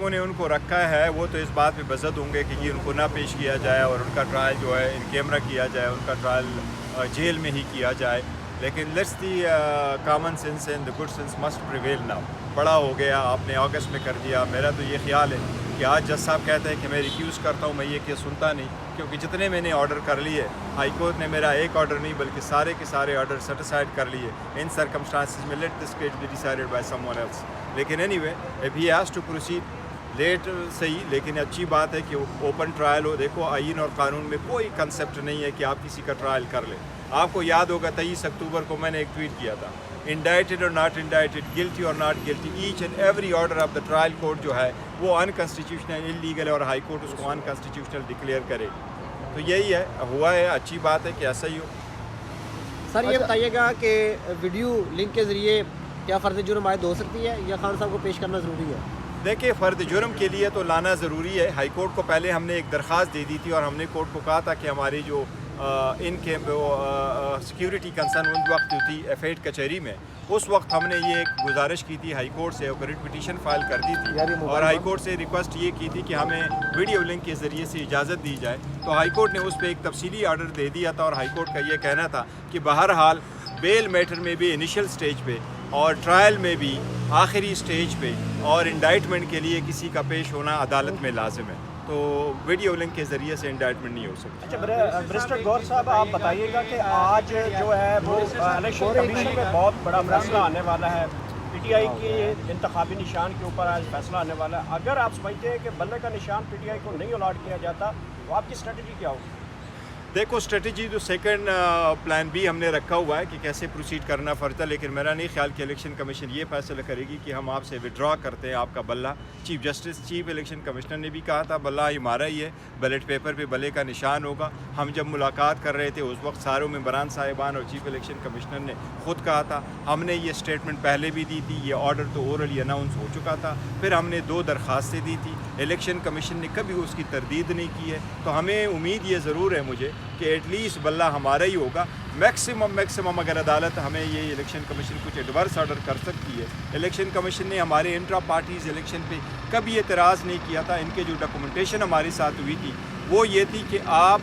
انہوں نے ان کو رکھا ہے وہ تو اس بات پہ بزد ہوں گے کہ یہ ان کو نہ پیش کیا جائے اور ان کا ٹرائل جو ہے ان کیمرہ کیا جائے، ان کا ٹرائل جیل میں ہی کیا جائے. لیکن let's the common sense and the good sense must prevail now. بڑا ہو گیا، آپ نے اگست میں کر دیا. میرا تو یہ خیال ہے کہ آج جج صاحب کہتے ہیں کہ میں ریکیوز کرتا ہوں، میں یہ کہ سنتا نہیں، کیونکہ جتنے میں نے آرڈر کر لیے ہائی کورٹ نے میرا ایک آرڈر نہیں بلکہ سارے کے سارے آرڈر سیٹسفائڈ کر لیے. ان سرکمسٹانسز میں let this case be decided by someone else. لیکن anyway if he has to proceed late صحیح، لیکن اچھی بات ہے کہ اوپن ٹرائل ہو. دیکھو آئین اور قانون میں کوئی کنسیپٹ نہیں ہے کہ آپ کسی کا ٹرائل کر لیں. آپ کو یاد ہوگا 23 اکتوبر کو میں نے ایک ٹویٹ کیا تھا، انڈائٹڈ اور ناٹ انڈائٹڈ، گلٹی اور not guilty, each and every order of the trial court جو ہے وہ انکانسٹیٹیوشنل انلیگل ہے اور ہائی کورٹ اس کو انکانسٹیٹیوشنل ڈکلیئر کرے گی. تو یہی ہے، ہوا ہے، اچھی بات ہے کہ ایسا ہی ہو. سر یہ بتائیے گا کہ ویڈیو لنک کے ذریعے کیا فرد جرم عائد ہو سکتی ہے یا خان صاحب کو پیش کرنا ضروری ہے؟ دیکھیں فرد جرم کے لیے تو لانا ضروری ہے. ہائی کورٹ کو پہلے ہم نے ایک درخواست دے دی تھی اور ہم نے کورٹ کو کہا تھا کہ ہماری جو ان کے سیکیورٹی کنسرن ان وقت جو تھی ایف ایڈ کچہری میں، اس وقت ہم نے یہ ایک گزارش کی تھی ہائی کورٹ سے اور ریٹ پٹیشن فائل کر دی تھی اور ہائی کورٹ سے ریکویسٹ یہ کی تھی کہ ہمیں ویڈیو لنک کے ذریعے سے اجازت دی جائے. تو ہائی کورٹ نے اس پہ ایک تفصیلی آرڈر دے دیا تھا اور ہائی کورٹ کا یہ کہنا تھا کہ بہرحال بیل میٹر میں بھی انیشل سٹیج پہ اور ٹرائل میں بھی آخری سٹیج پہ اور انڈائٹمنٹ کے لیے کسی کا پیش ہونا عدالت میں لازم ہے. تو ویڈیو لنک کے ذریعے سے انڈائٹمنٹ نہیں ہو سکتی. اچھا برسٹر گور صاحب آپ بتائیے گا کہ آج جو ہے وہ الیکشن کمیشن میں بہت بڑا فیصلہ آنے والا ہے. پی ٹی آئی کے انتخابی نشان کے اوپر آج فیصلہ آنے والا ہے. اگر آپ سمجھتے ہیں کہ بلے کا نشان پی ٹی آئی کو نہیں الاٹ کیا جاتا تو آپ کی اسٹریٹجی کیا ہوگی؟ دیکھو اسٹریٹجی جو سیکنڈ پلان بی ہم نے رکھا ہوا ہے کہ کیسے پروسیڈ کرنا فرض ہے، لیکن میرا نہیں خیال کہ الیکشن کمیشن یہ فیصلہ کرے گی کہ ہم آپ سے وڈرا کرتے ہیں آپ کا بلہ. Chief justice chief election commissioner نے بھی کہا تھا بلہ ہمارا ہی ہے، بیلٹ پیپر پہ بلے کا نشان ہوگا. ہم جب ملاقات کر رہے تھے اس وقت ساروں ممبران صاحبان اور چیف الیکشن کمشنر نے خود کہا تھا. ہم نے یہ اسٹیٹمنٹ پہلے بھی دی تھی، یہ آرڈر تو اورلی اناؤنس ہو چکا تھا. پھر ہم نے 2 درخواستیں دی تھی، الیکشن کمیشن نے کبھی اس کی تردید نہیں کی ہے. تو ہمیں امید یہ ضرور ہے مجھے کہ ایٹ لیسٹ بلہ ہمارا ہی ہوگا. میکسیمم اگر عدالت ہمیں یہ الیکشن کمیشن کچھ ایڈورس آرڈر کر سکتی ہے. الیکشن کمیشن نے ہمارے انٹرا پارٹیز الیکشن پہ کبھی اعتراض نہیں کیا تھا. ان کے جو ڈاکومنٹیشن ہمارے ساتھ ہوئی تھی وہ یہ تھی کہ آپ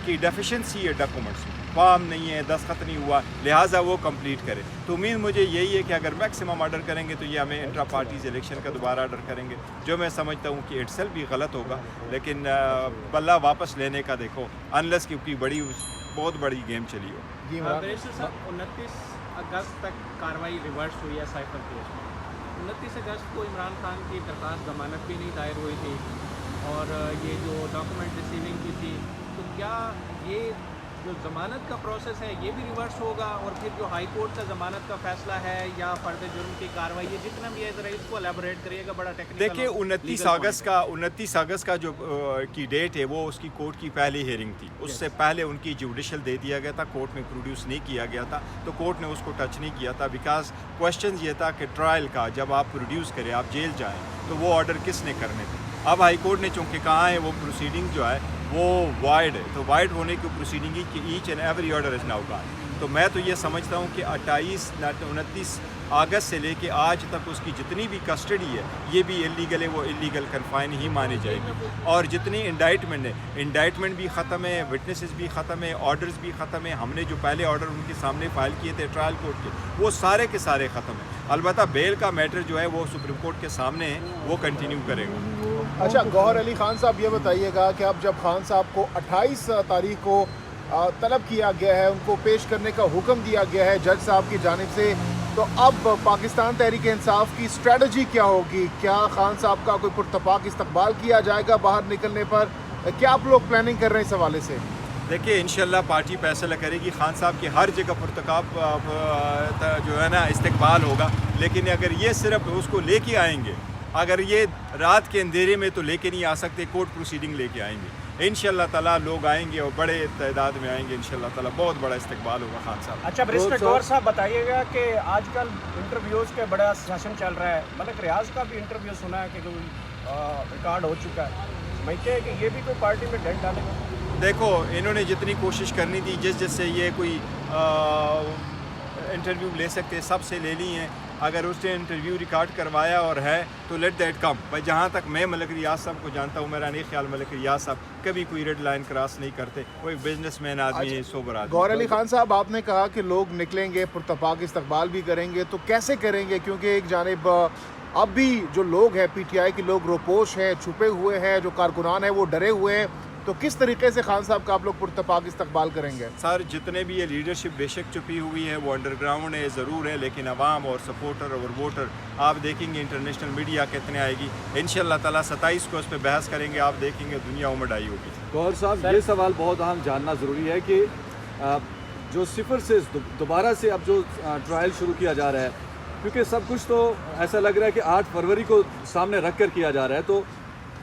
کی ڈیفیشنسی ہے ڈاکومنٹس میں، فارم نہیں ہے، دستخط نہیں ہوا، لہٰذا وہ کمپلیٹ کرے. تو امید مجھے یہی ہے کہ اگر میکسیمم آرڈر کریں گے تو یہ ہمیں انٹرا پارٹیز الیکشن کا دوبارہ آرڈر کریں گے، جو میں سمجھتا ہوں کہ اٹسیلف بھی غلط ہوگا. لیکن بلہ واپس لینے کا دیکھو انلیس کی بہت بڑی گیم چلی ہو. جی صاحب 29 اگست تک کارروائی ریورس ہوئی ہے سائفر کیس میں. 29 اگست کو عمران خان کی درخواست ضمانت بھی نہیں دائر ہوئی تھی اور یہ جو ڈاکومنٹ ریسیونگ کی تھی، تو کیا یہ جو ضمانت کا پروسیس ہے یہ بھی ریورس ہوگا اور پھر جو ہائی کورٹ کا ضمانت کا فیصلہ ہے یا فرد جرم کی کارروائی، یہ جتنا بھی ہے ذرا اس کو الیبوریٹ کریے گا، بڑا ٹیکنیکل. دیکھیے 29 اگست کا جو کی ڈیٹ ہے وہ اس کی کورٹ کی پہلی ہیئرنگ تھی. اس سے پہلے ان کی جوڈیشل دے دیا گیا تھا، کورٹ میں پروڈیوس نہیں کیا گیا تھا. تو کورٹ نے اس کو ٹچ نہیں کیا تھا بیکاز کوشچن یہ تھا کہ ٹرائل کا جب آپ پروڈیوس کریں، آپ جیل جائیں، تو وہ آرڈر کس نے کرنے تھے. اب ہائی کورٹ نے چونکہ کہا ہے وہ پروسیڈنگ جو ہے وہ وائڈ ہے، تو وائڈ ہونے کی پروسیڈنگ کی each and every order is now gone. تو میں تو یہ سمجھتا ہوں کہ 29 اگست سے لے کے آج تک اس کی جتنی بھی کسٹڈی ہے یہ بھی انلیگل ہے، وہ انلیگل کنفائن ہی مانی جائے گی. اور جتنی انڈائٹمنٹ ہے، انڈائٹمنٹ بھی ختم ہے، وٹنسز بھی ختم ہے، آرڈرز بھی ختم ہے. ہم نے جو پہلے آرڈر ان کے سامنے فائل کیے تھے ٹرائل کورٹ کے، وہ سارے کے سارے ختم ہیں. البتہ بیل کا میٹر جو ہے وہ سپریم کورٹ کے سامنے ہے، وہ کنٹینیو کرے گا. اچھا گوہر علی خان صاحب یہ بتائیے گا کہ اب جب خان صاحب کو 28 تاریخ کو طلب کیا گیا ہے، ان کو پیش کرنے کا حکم دیا گیا ہے جج صاحب کی جانب سے، تو اب پاکستان تحریک انصاف کی اسٹریٹجی کیا ہوگی؟ کیا خان صاحب کا کوئی پرتپاک استقبال کیا جائے گا باہر نکلنے پر؟ کیا آپ لوگ پلاننگ کر رہے ہیں اس حوالے سے؟ دیکھیے انشاءاللہ پارٹی فیصلہ کرے گی. خان صاحب کی ہر جگہ پرتکاب جو ہے نا استقبال ہوگا، لیکن اگر یہ صرف اس کو لے کے آئیں گے، اگر یہ رات کے اندھیرے میں تو لے کے نہیں آ سکتے، کورٹ پروسیڈنگ لے کے آئیں گے. انشاءاللہ تعالیٰ لوگ آئیں گے اور بڑے تعداد میں آئیں گے، انشاءاللہ تعالیٰ بہت بڑا استقبال ہوگا خان صاحب. اچھا برسٹر گور صاحب بتائیے گا کہ آج کل انٹرویوز کے بڑا سیشن چل رہا ہے، ملک ریاض کا بھی انٹرویو سنا ہے کہ ریکارڈ ہو چکا ہے، سمجھتے ہیں کہ یہ بھی کوئی پارٹی میں ڈنڈ ڈالے گا؟ دیکھو انہوں نے جتنی کوشش کرنی تھی جس سے یہ کوئی انٹرویو لے سکتے سب سے لے لی ہیں. اگر اس نے انٹرویو ریکارڈ کروایا اور ہے تو لیٹ دیٹ کم. بھائی جہاں تک میں ملک ریاض صاحب کو جانتا ہوں, میرا نہیں خیال ملک ریاض صاحب کبھی کوئی ریڈ لائن کراس نہیں کرتے. وہ ایک بزنس مین آدمی ہے, سوبر آدمی. گوہر علی خان صاحب, آپ نے کہا کہ لوگ نکلیں گے, پرتپاک استقبال بھی کریں گے, تو کیسے کریں گے؟ کیونکہ ایک جانب اب بھی جو لوگ ہیں پی ٹی آئی کے لوگ روپوش ہیں, چھپے ہوئے ہیں, جو کارکنان ہیں وہ ڈرے ہوئے ہیں, تو کس طریقے سے خان صاحب کا آپ لوگ پرتپاک استقبال کریں گے؟ سر جتنے بھی یہ لیڈرشپ بے شک چھپی ہوئی ہے, وہ انڈر گراؤنڈ ہے ضرور ہے, لیکن عوام اور سپورٹر اور ووٹر آپ دیکھیں گے انٹرنیشنل میڈیا کتنے آئے گی. انشاءاللہ تعالیٰ 27 کو اس پہ بحث کریں گے, آپ دیکھیں گے دنیا امڑ آئی ہوگی. گوہر صاحب, یہ سوال بہت اہم جاننا ضروری ہے کہ جو صفر سے دوبارہ سے اب جو ٹرائل شروع کیا جا رہا ہے, کیونکہ سب کچھ تو ایسا لگ رہا ہے کہ 8 فروری کو سامنے رکھ کر کیا جا رہا ہے, تو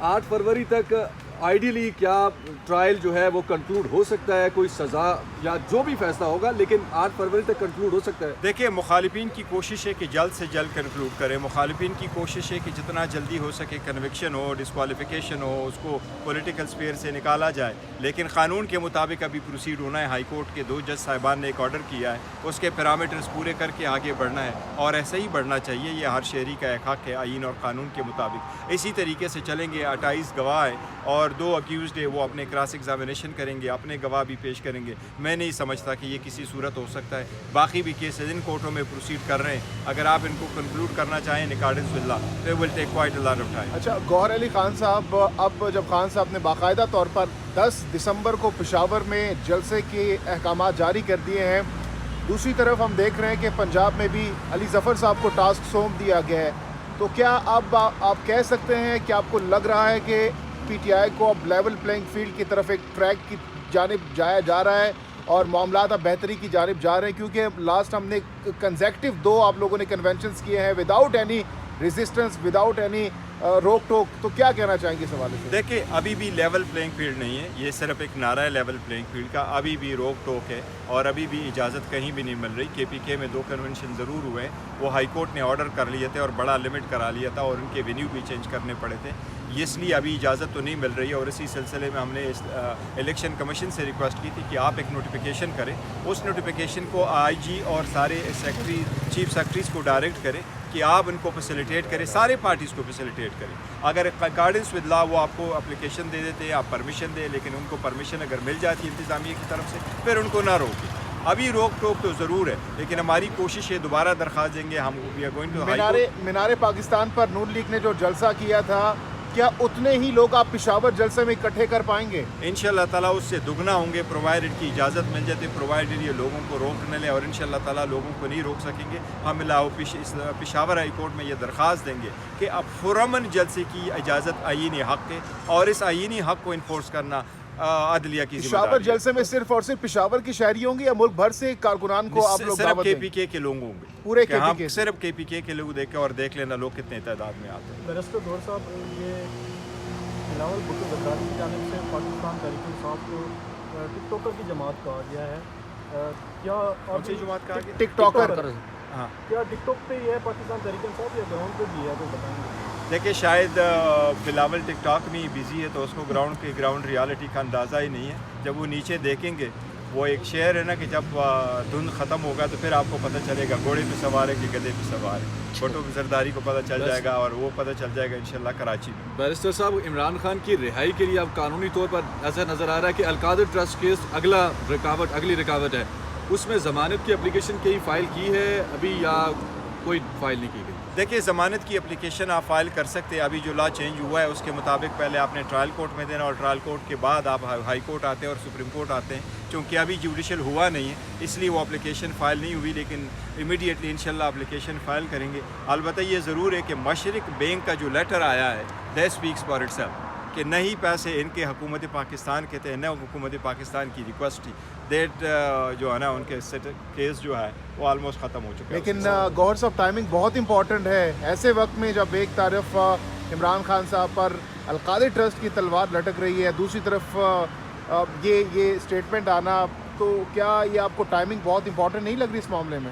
8 فروری تک آئیڈیلی کیا ٹرائل جو ہے وہ کنکلوڈ ہو سکتا ہے؟ کوئی سزا یا جو بھی فیصلہ ہوگا, لیکن 8 فروری تک کنکلوڈ ہو سکتا ہے. دیکھیں, مخالفین کی کوشش ہے کہ جلد سے جلد کنکلوڈ کریں. مخالفین کی کوشش ہے کہ جتنا جلدی ہو سکے کنوکشن ہو, ڈسکوالیفیکیشن ہو, اس کو پولیٹیکل سپیئر سے نکالا جائے. لیکن قانون کے مطابق ابھی پروسیڈ ہونا ہے. ہائی کورٹ کے 2 جج صاحبان نے ایک آرڈر کیا ہے, اس کے پیرامیٹرز پورے کر کے آگے بڑھنا ہے, اور ایسے ہی بڑھنا چاہیے. یہ ہر شہری کا ایک حق ہے آئین اور قانون کے مطابق. اسی طریقے سے چلیں گے. 28 گواہ ہیں اور 2 اکیوزڈ ہے, وہ اپنے کراس ایگزامینیشن کریں گے, اپنے گواہ بھی پیش کریں گے. میں نہیں سمجھتا کہ یہ کسی صورت ہو سکتا ہے. باقی بھی کیسز ان کورٹوں میں پروسیڈ کر رہے ہیں. اگر آپ ان کو کنکلوڈ کرنا چاہیں ان اکارڈنس ود لا, تو will take quite a lot of time. اچھا گوہر علی خان صاحب, اب جب خان صاحب نے باقاعدہ طور پر 10 دسمبر کو پشاور میں جلسے کے احکامات جاری کر دیے ہیں, دوسری طرف ہم دیکھ رہے ہیں کہ پنجاب میں بھی علی ظفر صاحب کو ٹاسک سونپ دیا گیا ہے, تو کیا اب آپ کہہ سکتے ہیں کہ آپ کو لگ رہا ہے کہ پی ٹی آئی کو اب لیول پلینگ فیلڈ کی طرف ایک ٹریک کی جانب جایا جا رہا ہے اور معاملات اب بہتری کی جانب جا رہے ہیں؟ کیونکہ لاسٹ ہم نے کنزیکٹیو 2 آپ لوگوں نے کنونشنز کیے ہیں without any resistance, without any روک ٹوک, تو کیا کہنا چاہیں گے اس حوالے سے؟ دیکھیں, ابھی بھی لیول پلینگ فیلڈ نہیں ہے. یہ صرف ایک نعرہ ہے لیول پلینگ فیلڈ کا. ابھی بھی روک ٹوک ہے اور ابھی بھی اجازت کہیں بھی نہیں مل رہی. کے پی کے میں 2 کنونشن ضرور ہوئے, وہ ہائی کورٹ نے آرڈر کر لیے تھے اور بڑا لمٹ کرا لیا تھا, اور ان کے وینیو بھی چینج کرنے پڑے تھے. اس لیے ابھی اجازت تو نہیں مل رہی, اور اسی سلسلے میں ہم نے الیکشن کمیشن سے ریکویسٹ کی تھی کہ آپ ایک نوٹیفیکیشن کریں. اس نوٹیفیکیشن کو آئی جی اور سارے سیکرٹری, چیف سیکرٹریز کو ڈائریکٹ کریں کہ آپ ان کو فیسیلیٹیٹ کریں, سارے پارٹیز کو فیسیلیٹیٹ کریں. اگر اکارڈنس ود لا وہ آپ کو اپلیکیشن دے دیتے ہیں, آپ پرمیشن دیں, لیکن ان کو پرمیشن اگر مل جاتی ہے انتظامیہ کی طرف سے, پھر ان کو نہ روکیں. ابھی روک ٹوک تو ضرور ہے, لیکن ہماری کوشش ہے, دوبارہ درخواست دیں گے ہم. We are going to Minar Pakistan پر نون لیگ نے جو جلسہ کیا تھا, کیا اتنے ہی لوگ آپ پشاور جلسے میں اکٹھے کر پائیں گے؟ انشاءاللہ تعالیٰ اس سے دگنا ہوں گے, پرووائڈڈ کی اجازت مل جاتی, پرووائڈڈ یہ لوگوں کو روک نہ لیں, اور انشاءاللہ تعالیٰ لوگوں کو نہیں روک سکیں گے. ہم پشاور ہائی کورٹ میں یہ درخواست دیں گے کہ اب فوراً جلسے کی اجازت آئینی حق ہے, اور اس آئینی حق کو انفورس کرنا عدلیہ کی ذمہ داری ہے. پشاور جلسے میں صرف اور صرف پشاور کی شہری ہوں گے یا ملک بھر سے کارکنان کو آپ لوگ صرف کے پی کے کے لوگ ہوں گے؟ پورے کے پی کے, صرف کے پی کے لوگ دیکھیں اور دیکھ لینا لوگ کتنے تعداد میں آتے ہیں. بیرسٹر گوہر صاحب, یہ بلاول بھٹو زرداری کی جانب سے پاکستان تحریک انصاف کو ٹک ٹاکر کی جماعت کہا گیا ہے, کیا کون سی جماعت کہا گیا؟ ٹک ٹاکر. ہاں, کیا ٹک ٹاک پہ یہ ہے پاکستان تحریک انصاف یا گراؤنڈ پہ بھی ہے, تو بتائیں گے. دیکھیں, شاید بلاول ٹک ٹاک میں ہی بزی ہے, تو اس کو گراؤنڈ ریالٹی کا اندازہ ہی نہیں ہے. جب وہ نیچے دیکھیں گے, وہ ایک شعر ہے نا کہ جب دھند ختم ہوگا تو پھر آپ کو پتہ چلے گا گھوڑے پہ سوار ہے کہ گدھے پہ سوار ہے. بھٹو زرداری کو پتہ چل جائے گا, اور وہ پتہ چل جائے گا انشاءاللہ کراچی میں. بیرسٹر صاحب, عمران خان کی رہائی کے لیے اب قانونی طور پر ایسا نظر آ رہا ہے کہ القادر ٹرسٹ کیس اگلی رکاوٹ ہے, اس میں ضمانت کی اپلیکیشن کہیں فائل کی ہے ابھی یا کوئی فائل نہیں کی گئی؟ دیکھیں, ضمانت کی اپلیکیشن آپ فائل کر سکتے ہیں. ابھی جو لا چینج ہوا ہے اس کے مطابق پہلے آپ نے ٹرائل کورٹ میں دینا, اور ٹرائل کورٹ کے بعد آپ ہائی کورٹ آتے ہیں اور سپریم کورٹ آتے ہیں. چونکہ ابھی جوڈیشل ہوا نہیں ہے, اس لیے وہ اپلیکیشن فائل نہیں ہوئی, لیکن امیڈیٹلی انشاءاللہ اپلیکیشن فائل کریں گے. البتہ یہ ضرور ہے کہ مشرق بینک کا جو لیٹر آیا ہے, that speaks for itself, کہ نہیں پیسے ان کے حکومت پاکستان کے تھے, نہ حکومت پاکستان کی ریکویسٹ تھی. دیٹ جو ہے نا ان کے کیس جو ہے وہ آلموسٹ ختم ہو چکا ہے. لیکن گوہر صاحب, ٹائمنگ بہت امپورٹنٹ ہے ایسے وقت میں جب ایک طرف عمران خان صاحب پر القادر ٹرسٹ کی تلوار لٹک رہی ہے, دوسری طرف یہ اسٹیٹمنٹ آنا, تو کیا یہ آپ کو ٹائمنگ بہت امپورٹنٹ نہیں لگ رہی اس معاملے میں؟